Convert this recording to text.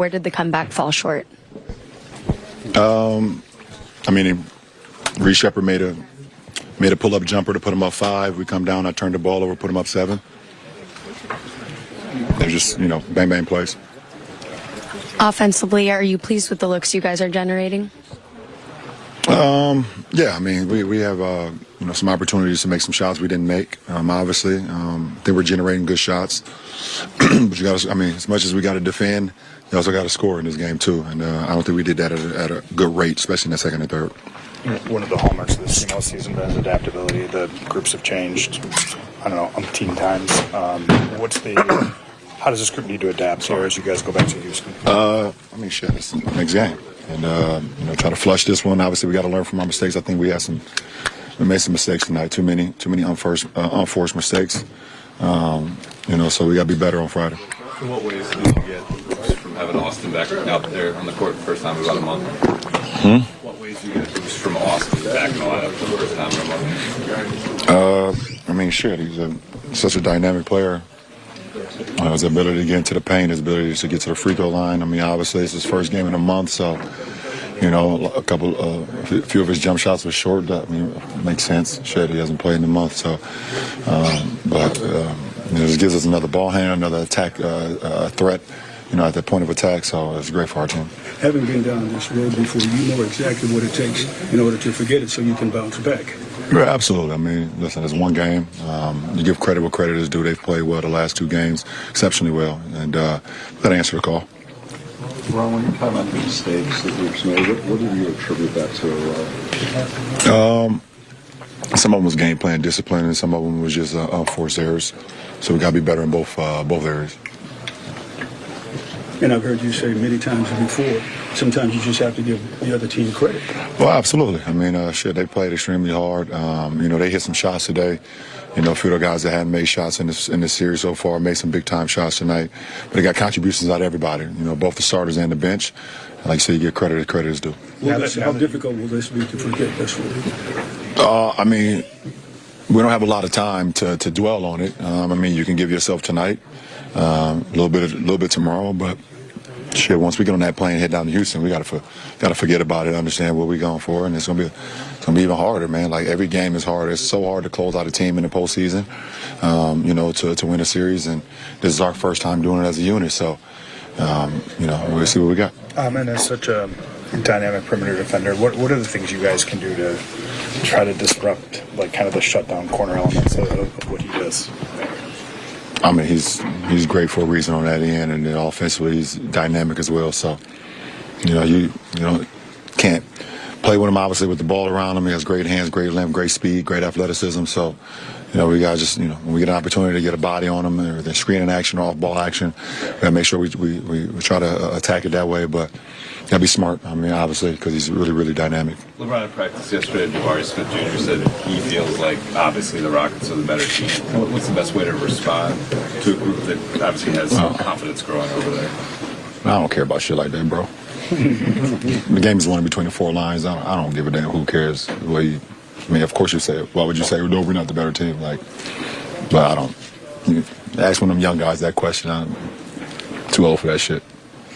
Where did the comeback fall short? I mean, Reece Shepard made a pull-up jumper to put him up 5. We come down, I turned the ball over, put him up 7. They're just, bang, bang plays. Offensively, are you pleased with the looks you guys are generating? Yeah, I mean, we have, some opportunities to make some shots we didn't make, obviously. They were generating good shots. But you got to, as much as we got to defend, you also got to score in this game, too. And I don't think we did that at a good rate, especially in the second and third. One of the hallmarks of this all season is adaptability. The groups have changed, umpteen times. How does this group need to adapt here as you guys go back to Houston? It's the next game. And, try to flush this one. Obviously, we got to learn from our mistakes. I think we made some mistakes tonight. Too many unforced mistakes. So we got to be better on Friday. In what ways did you get from having Austin back out there on the court the first time in about a month? What ways did you get boost from Austin back in the lineup for the first time in a month? He's such a dynamic player. His ability to get into the paint, his ability to get to the free throw line. Obviously, it's his first game in a month, so a few of his jump shots were short. That makes sense. He hasn't played in a month, so. It gives us another ball hand, another attack threat. At that point of attack, so it's great for our team. Having been down this road before, you know exactly what it takes in order to forget it so you can bounce back. Yeah, absolutely. Listen, it's one game. You give credit where credit is due. They've played well the last 2 games, exceptionally well, and that answered the call. Ron, when you talk about the mistakes that you've made, what do you attribute that to? Some of them was game plan discipline, and some of them was just unforced errors. So we got to be better in both areas. And I've heard you say many times before, sometimes you just have to give the other team credit. Well, absolutely. They played extremely hard. They hit some shots today. A few of the guys that hadn't made shots in this series so far made some big-time shots tonight. But they got contributions out of everybody, both the starters and the bench. Like I said, you get credit as credit is due. How difficult will this be to forget this one? We don't have a lot of time to dwell on it. You can give yourself tonight, a little bit tomorrow, but once we get on that plane and head down to Houston, we gotta forget about it, understand what we're going for, and it's gonna be even harder, man. Like every game is hard. It's so hard to close out a team in the postseason, to win a series, and this is our first time doing it as a unit. So, we'll see what we got. And as such a dynamic perimeter defender, what are the things you guys can do to try to disrupt, kind of the shutdown corner elements of what he does? He's great for a reason on that end, and then offensively he's dynamic as well. So, you can't play with him obviously with the ball around him. He has great hands, great length, great speed, great athleticism. So, we got to when we get an opportunity to get a body on him, or the screening action, or off-ball action, we got to make sure we try to attack it that way. But got to be smart. Obviously, because he's really, really dynamic. LeBron in practice yesterday, Jabari Smith Jr. said he feels like obviously the Rockets are the better team. What's the best way to respond to a group that obviously has some confidence growing over there? I don't care about shit like that, bro. The game is won between the 4 lines. I don't give a damn. Who cares? Of course you say it. Why would you say, no, we're not the better team? But I don't. Ask one of them young guys that question. I'm too old for that shit.